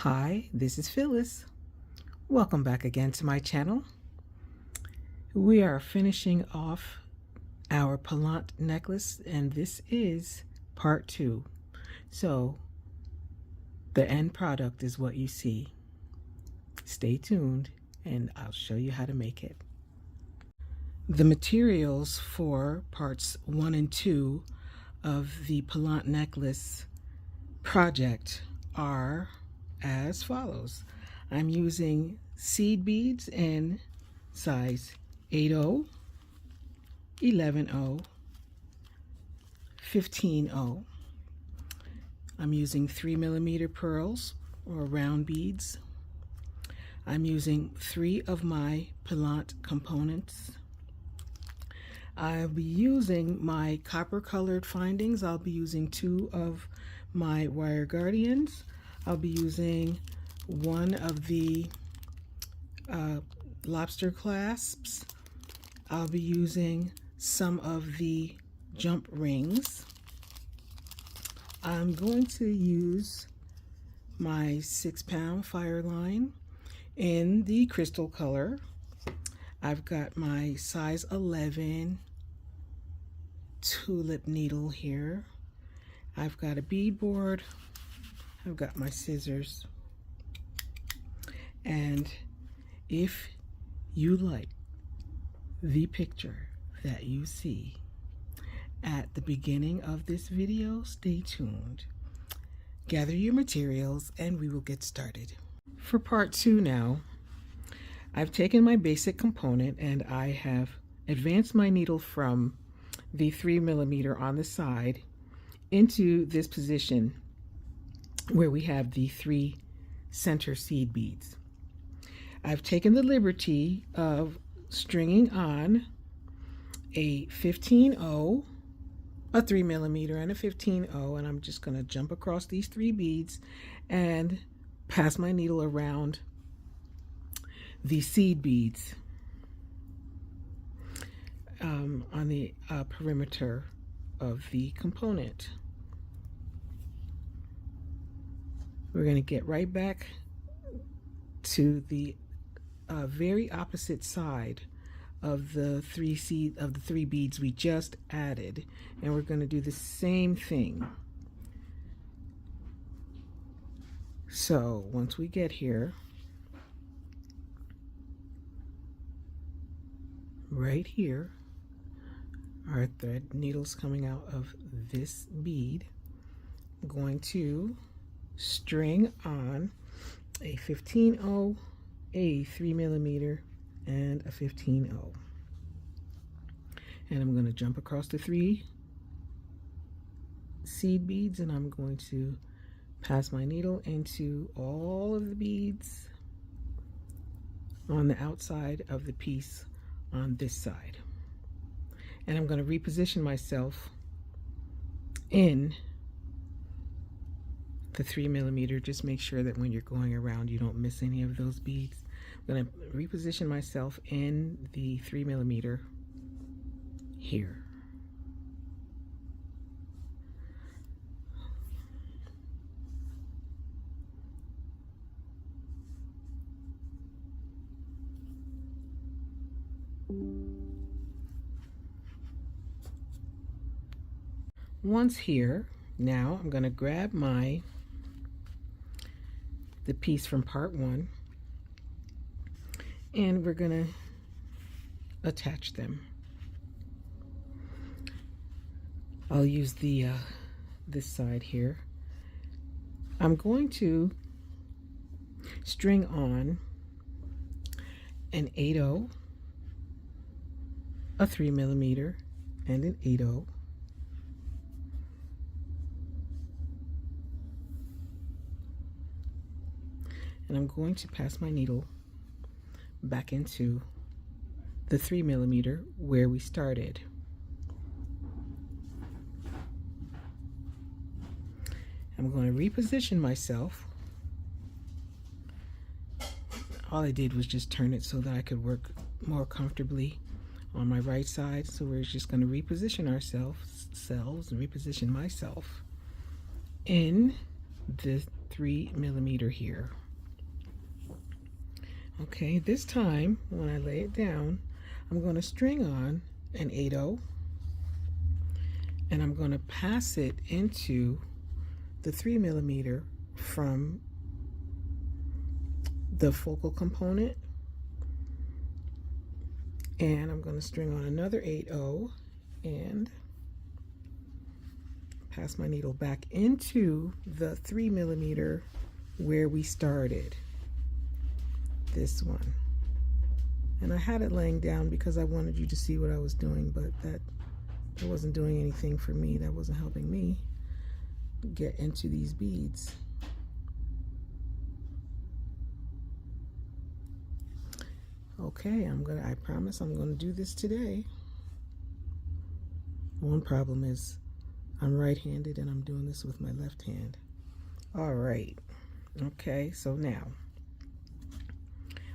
Hi, this is Phyllis. Welcome back again to my channel. We are finishing off our Pilant necklace, and this is part 2. So the end product is what you see. Stay tuned and I'll show you how to make it. The materials for parts 1 and 2 of the Pilant necklace project are as follows. I'm using seed beads in size 8/0, 11/0, 15/0. I'm using 3mm pearls or round beads. I'm using 3 of my Pilant Components. I'll be using my copper colored findings. I'll be using 2 of my wire guardians. I'll be using 1 of the lobster clasps. I'll be using some of the jump rings. I'm going to use my 6-pound fire line in the crystal color. I've got my size 11 tulip needle here. I've got a bead board. I've got my scissors. And if you like the picture that you see at the beginning of this video, stay tuned. Gather your materials and we will get started. For part 2 now, I've taken my basic component and I have advanced my needle from the 3mm on the side into this position where we have the 3 center seed beads. I've taken the liberty of stringing on a 15/0, a 3mm and a 15/0, and I'm just going to jump across these 3 beads and pass my needle around the seed beads on the perimeter of the component. We're going to get right back to the very opposite side of the 3 beads we just added, and we're going to do the same thing. So once we get here, right here, our thread needles coming out of this bead, I'm going to string on a 15/0, a 3mm, and a 15/0. And I'm going to jump across the 3 seed beads, and I'm going to pass my needle into all of the beads on the outside of the piece on this side. And I'm going to reposition myself in the 3mm. Just make sure that when you're going around you don't miss any of those beads. I'm going to reposition myself in the 3mm here. Once here, now I'm going to grab the piece from part 1, and we're going to attach them. I'll use the this side here. I'm going to string on an 8/0, a 3mm, and an 8/0. And I'm going to pass my needle back into the 3mm where we started. I'm going to reposition myself. All I did was just turn it so that I could work more comfortably on my right side. So we're just going to reposition ourselves and reposition myself in the 3mm here. Okay, this time when I lay it down, I'm going to string on an 8/0, and I'm going to pass it into the 3mm from the focal component, and I'm going to string on another 8/0 and pass my needle back into the 3mm where we started, this one. And I had it laying down because I wanted you to see what I was doing, but that wasn't doing anything for me. That wasn't helping me get into these beads. Okay, I promise I'm gonna do this today. One problem is I'm right-handed and I'm doing this with my left hand. All right, okay, so now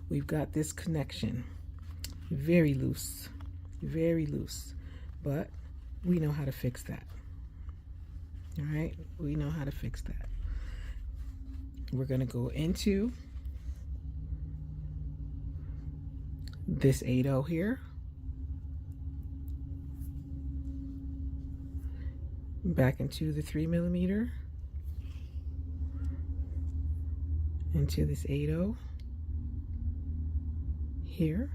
we've got this connection. Very loose, but we know how to fix that. All right, we know how to fix that. We're gonna go into this 8/0 here, back into the 3mm, into this 8/0 here,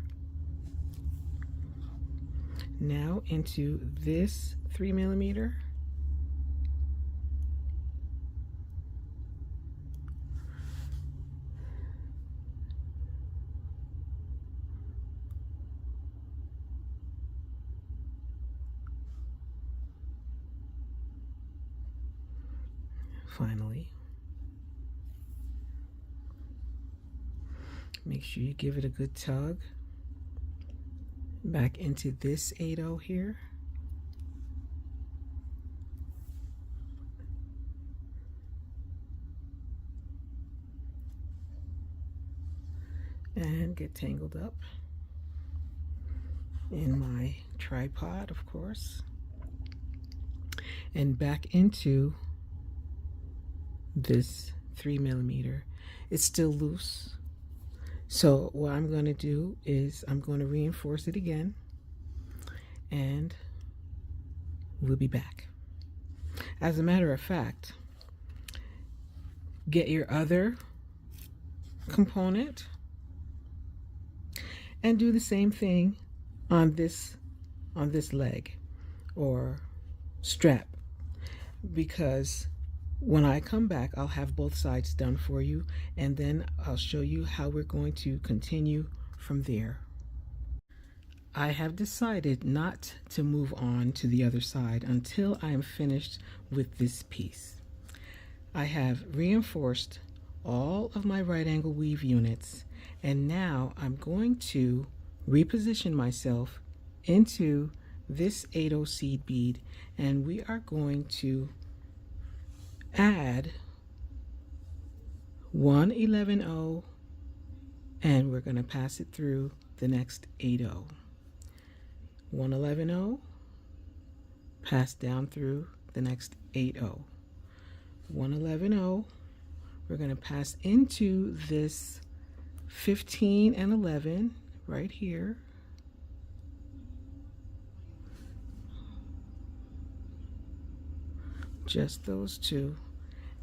now into this 3mm, finally. Make sure you give it a good tug back into this 8/0 here, and get tangled up in my tripod, of course, and back into this 3mm. It's still loose, so what I'm going to do is I'm going to reinforce it again, and we'll be back. As a matter of fact, get your other component and do the same thing on this leg or strap, because when I come back, I'll have both sides done for you, and then I'll show you how we're going to continue from there. I have decided not to move on to the other side until I am finished with this piece. I have reinforced all of my right angle weave units, and now I'm going to reposition myself into this 8/0 seed bead, and we are going to add 1 11/0, and we're going to pass it through the next 8/0. 1 11/0, pass down through the next 8/0. 1 11/0, we're going to pass into this 15 and 11 right here, just those two,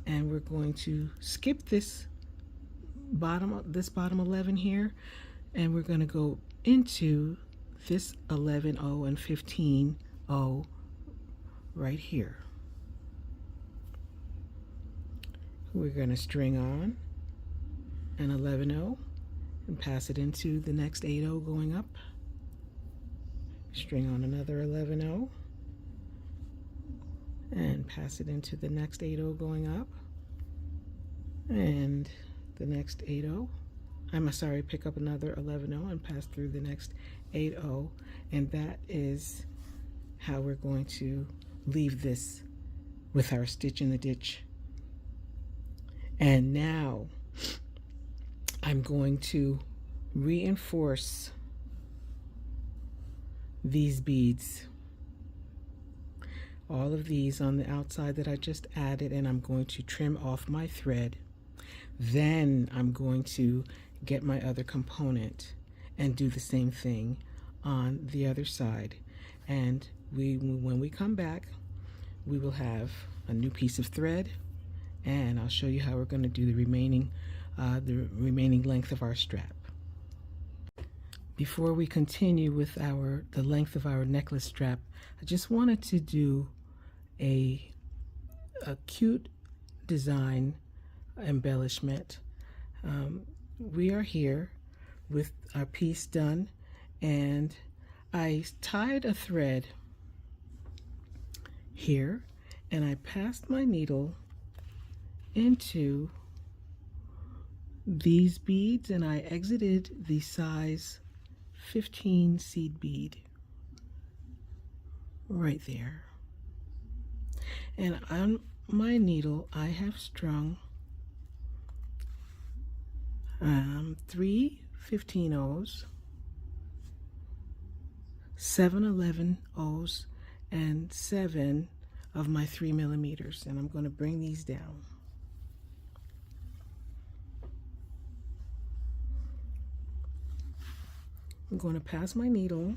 and we're going to skip this bottom 11 here, and we're going to go into this 11/0 and 15/0 right here. We're going to string on an 11/0 and pass it into the next 8/0 going up, string on another 11/0 and pass it into the next 8/0 going up, and the next 8/0. I'm sorry, pick up another 11/0 and pass through the next 8/0, and that is how we're going to leave this with our stitch in the ditch. And now I'm going to reinforce these beads, all of these on the outside that I just added, and I'm going to trim off my thread Then I'm going to get my other component and do the same thing on the other side. And when we come back, we will have a new piece of thread, and I'll show you how we're going to do the remaining length of our strap. Before we continue with the length of our necklace strap, I just wanted to do a cute design embellishment. We are here with our piece done, and I tied a thread here, and I passed my needle into these beads, and I exited the size 15 seed bead right there. And on my needle I have strung 3 15-ohs, 7 11-ohs, and 7 of my 3 millimeters, and I'm going to bring these down. I'm going to pass my needle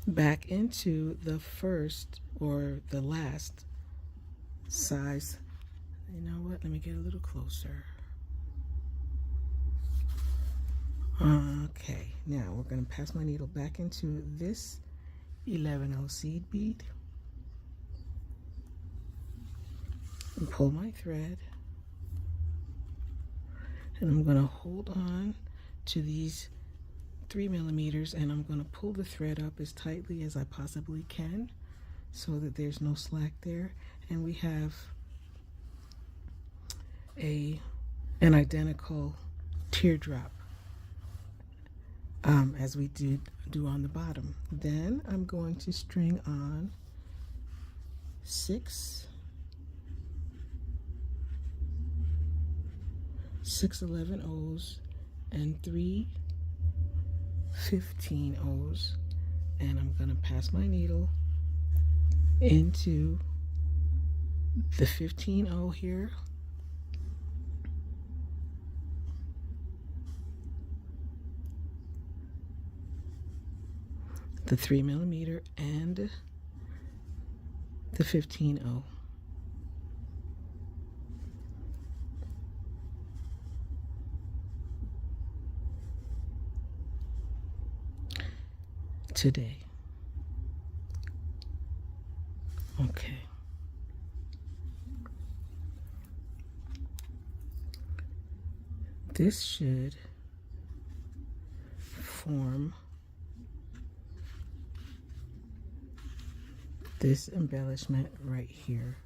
back into the first or the last size. You know what? Let me get a little closer. Okay, now we're going to pass my needle back into this 11-oh seed bead and pull my thread. And I'm going to hold on to these 3 millimeters, and I'm going to pull the thread up as tightly as I possibly can so that there's no slack there. And we have an identical teardrop as we do on the bottom. Then I'm going to string on 6 11-ohs and 3 15-ohs, and I'm going to pass my needle into the 15-oh here, the 3 millimeter, and the 15-oh. Today. Okay. This should form this embellishment right here.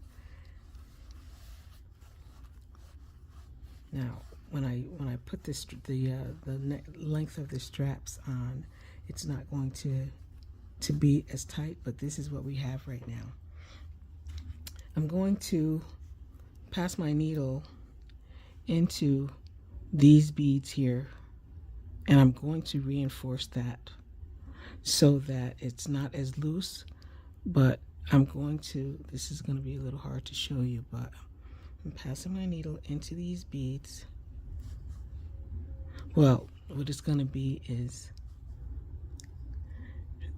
Now, when I put this the length of the straps on, it's not going to be as tight, but this is what we have right now. I'm going to pass my needle into these beads here, and I'm going to reinforce that so that it's not as loose, but I'm going to, this is going to be a little hard to show you, but I'm passing my needle into these beads. Well, what it's going to be is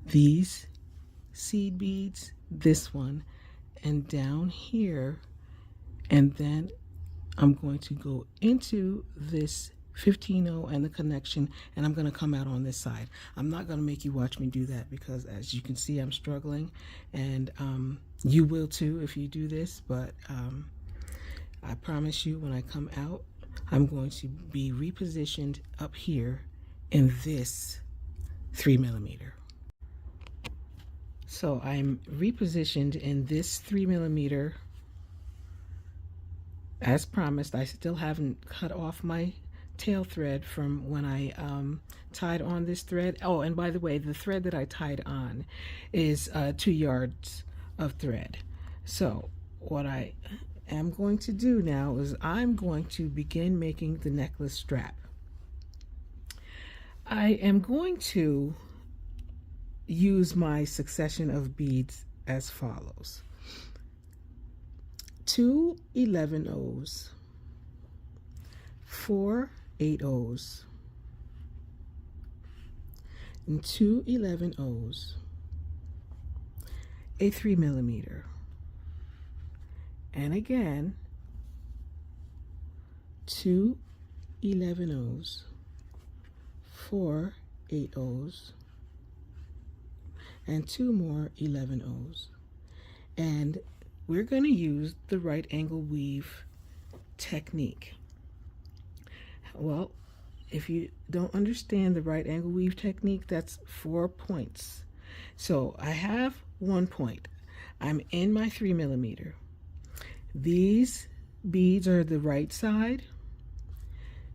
these seed beads, this one, and down here, and then I'm going to go into this 15-oh and the connection, and I'm going to come out on this side. I'm not going to make you watch me do that because, as you can see, I'm struggling, and you will too if you do this, but I promise you when I come out, I'm going to be repositioned up here in this 3 millimeter. So I'm repositioned in this 3 millimeter as promised. I still haven't cut off my tail thread from when I tied on this thread. Oh, and by the way, the thread that I tied on is 2 yards of thread. So what I am going to do now is I'm going to begin making the necklace strap. I am going to use my succession of beads as follows. 2 11/0s, 4 8/0s, and 2 11/0s, a 3mm, and again 2 11/0s, 4 8/0s, and 2 more 11/0s. And we're going to use the right angle weave technique. Well, if you don't understand the right angle weave technique, that's 4 points. So I have 1 point. I'm in my 3mm. These beads are the right side.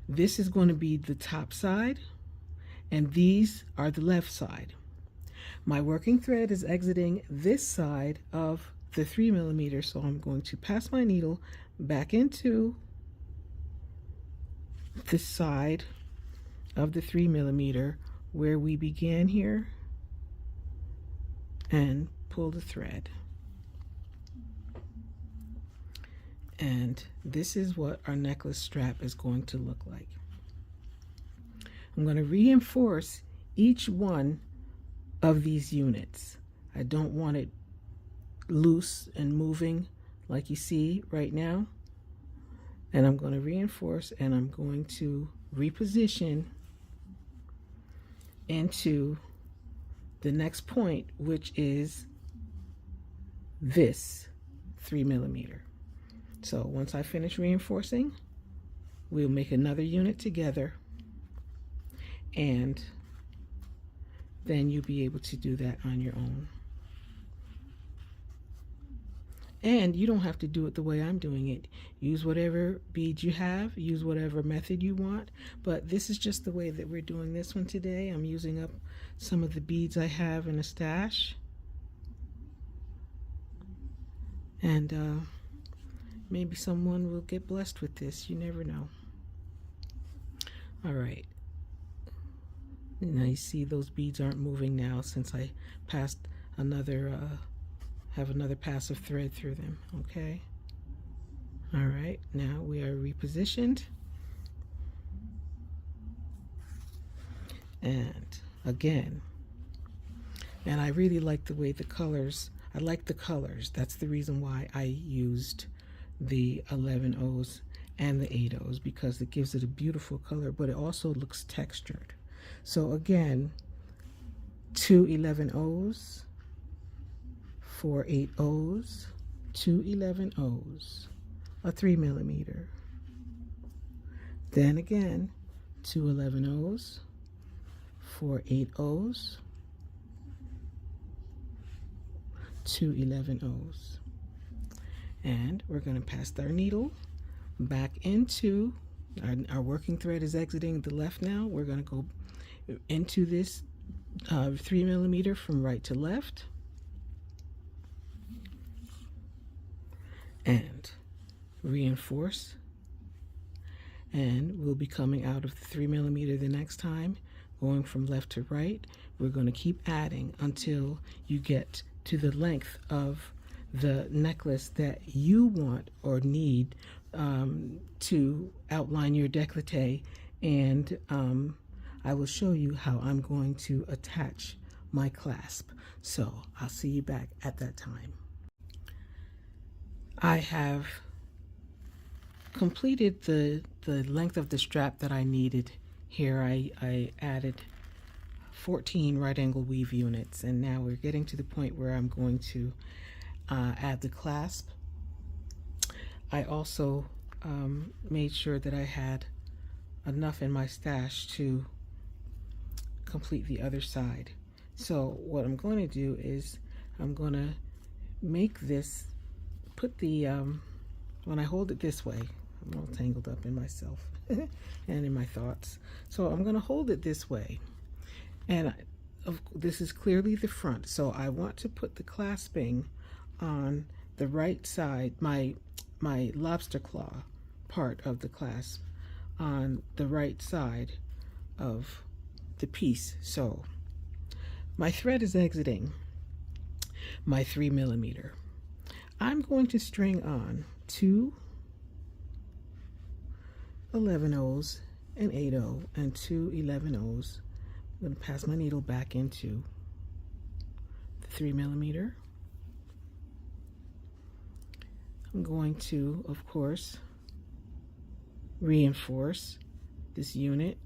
This is going to be the top side, and these are the left side. My working thread is exiting this side of the 3mm, so I'm going to pass my needle back into the side of the 3mm where we began here and pull the thread. And this is what our necklace strap is going to look like. I'm going to reinforce each one of these units. I don't want it loose and moving like you see right now. And I'm going to reinforce, and I'm going to reposition into the next point, which is this 3mm. So once I finish reinforcing, we'll make another unit together, and then you'll be able to do that on your own. And you don't have to do it the way I'm doing it. Use whatever beads you have, use whatever method you want, but this is just the way that we're doing this one today. I'm using up some of the beads I have in a stash. And maybe someone will get blessed with this. You never know. All right. Now you see those beads aren't moving now since I passed another have another pass of thread through them. Okay. All right, now we are repositioned, and again, and I really like the way the colors, I like the colors. That's the reason why I used the 11/0s and the 8/0s, because it gives it a beautiful color, but it also looks textured. So again, 2 11/0s, 4 8/0s, 2 11/0s, a 3mm. Then again, 2 11/0s, 4 8/0s, 2 11/0s. And we're going to pass our needle back into our working thread is exiting the left now. We're going to go into this 3mm from right to left, and reinforce, and we'll be coming out of the 3mm the next time, going from left to right. We're going to keep adding until you get to the length of the necklace that you want or need to outline your décolleté, and I will show you how I'm going to attach my clasp. So I'll see you back at that time. I have completed the length of the strap that I needed here. I added 14 right angle weave units, and now we're getting to the point where I'm going to add the clasp. I also made sure that I had enough in my stash to complete the other side. So what I'm going to do is I'm going to make this, put the, when I hold it this way, I'm all tangled up in myself and in my thoughts. So I'm going to hold it this way, and this is clearly the front. So I want to put the clasping on the right side, my lobster claw part of the clasp on the right side of the piece. So my thread is exiting my 3mm. I'm going to string on 2 11/0s, an 8/0, and 2 11/0s. I'm going to pass my needle back into the 3mm. I'm going to, of course, reinforce this unit.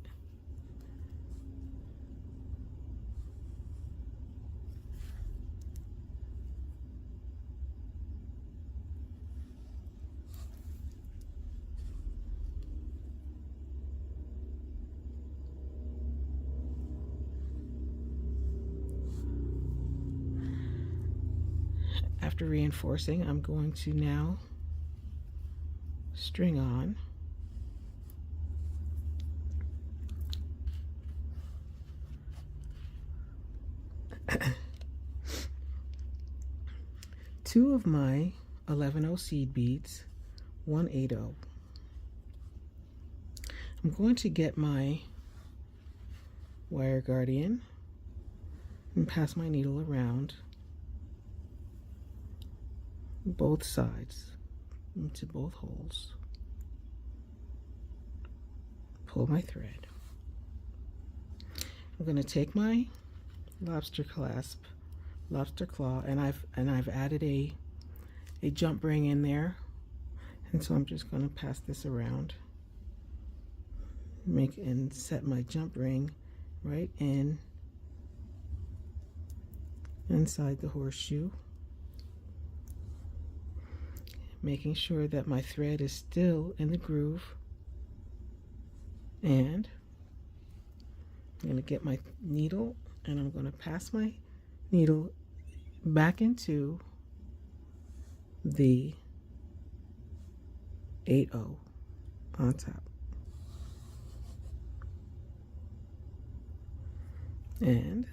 After reinforcing, I'm going to now string on two of my 11/0 seed beads, 1 8/0. I'm going to get my wire guardian and pass my needle around both sides into both holes. Pull my thread. I'm going to take my lobster claw, and I've added a jump ring in there, and so I'm just going to pass this around, and set my jump ring right inside the horseshoe, making sure that my thread is still in the groove. And I'm going to get my needle, and I'm going to pass my needle back into the 8/0 on top. And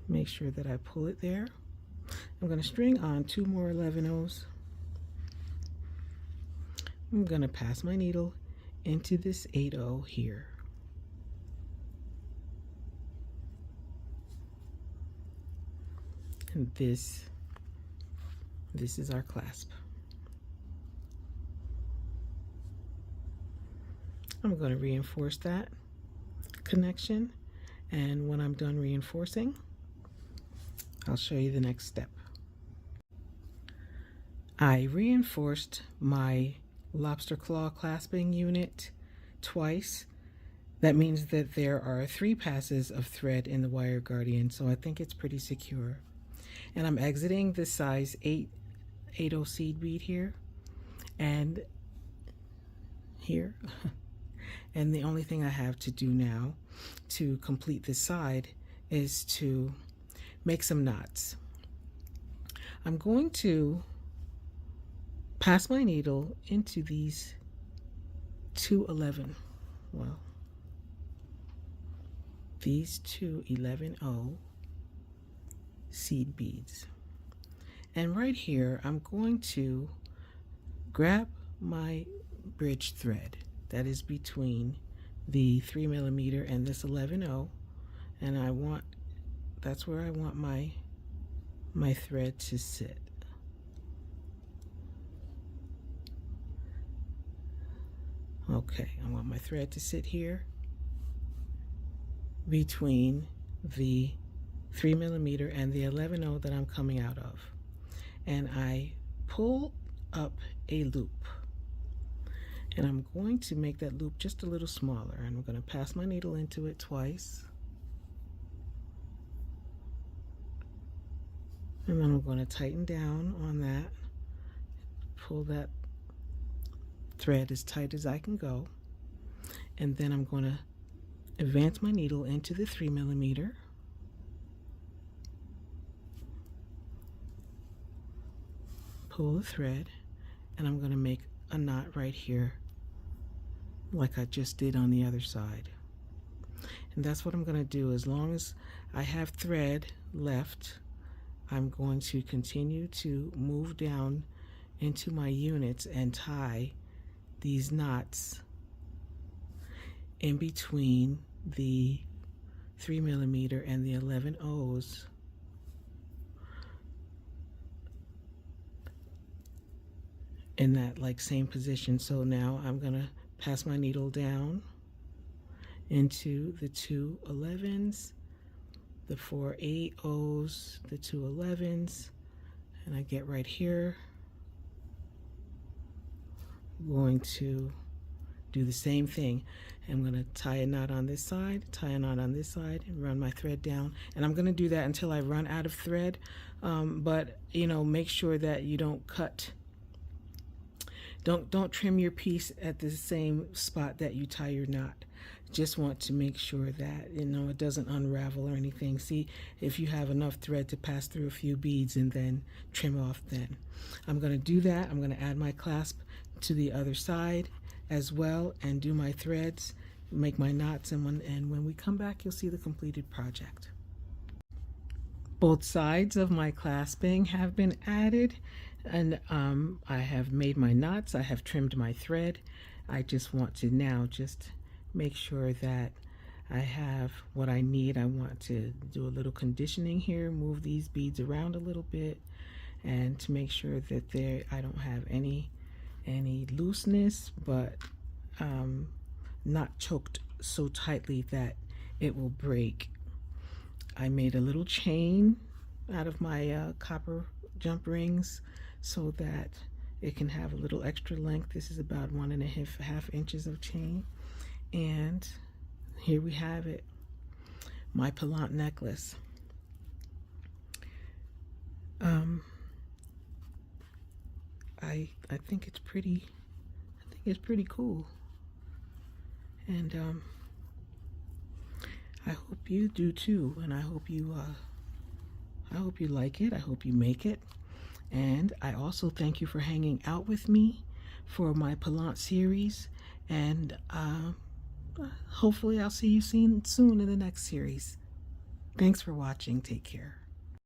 make sure that I pull it there. I'm going to string on 2 more 11/0s. I'm going to pass my needle into this 8/0 here. And this is our clasp. I'm going to reinforce that connection, and when I'm done reinforcing, I'll show you the next step. I reinforced my lobster claw clasping unit twice. That means that there are 3 passes of thread in the wire guardian, so I think it's pretty secure. And I'm exiting the size 8/0 seed bead here and here. And the only thing I have to do now to complete this side is to make some knots. I'm going to pass my needle into these 2 11/0 seed beads. And right here, I'm going to grab my bridge thread that is between the 3mm and this 11/0, and that's where I want my thread to sit. Okay, I want my thread to sit here between the 3mm and the 11/0 that I'm coming out of. And I pull up a loop. And I'm going to make that loop just a little smaller, and I'm going to pass my needle into it twice. And then I'm going to tighten down on that, pull that thread as tight as I can go, and then I'm going to advance my needle into the 3mm, pull the thread, and I'm going to make a knot right here like I just did on the other side. And that's what I'm going to do. As long as I have thread left, I'm going to continue to move down into my units and tie these knots in between the 3mm and the 11/0s in that like same position. So now I'm gonna pass my needle down into the 2 11s, the 4 8/0s, the 2 11s, and I get right here. I'm going to do the same thing. I'm going to tie a knot on this side, tie a knot on this side, and run my thread down. And I'm going to do that until I run out of thread. But you know, make sure that you don't cut. Don't trim your piece at the same spot that you tie your knot. Just want to make sure that, you know, it doesn't unravel or anything. See if you have enough thread to pass through a few beads and then trim off then. I'm going to do that. I'm going to add my clasp to the other side as well and do my threads, make my knots, and when we come back you'll see the completed project. Both sides of my clasping have been added, and I have made my knots, I have trimmed my thread. I just want to now just make sure that I have what I need. I want to do a little conditioning here, move these beads around a little bit, and to make sure that I don't have any looseness, but not choked so tightly that it will break. I made a little chain out of my copper jump rings so that it can have a little extra length. This is about 1.5 inches of chain, and here we have it, my Pilant necklace. I think it's pretty. I think it's pretty cool, and I hope you do too. And I hope you like it. I hope you make it. And I also thank you for hanging out with me for my Pilant series. And hopefully I'll see you soon in the next series. Thanks for watching. Take care.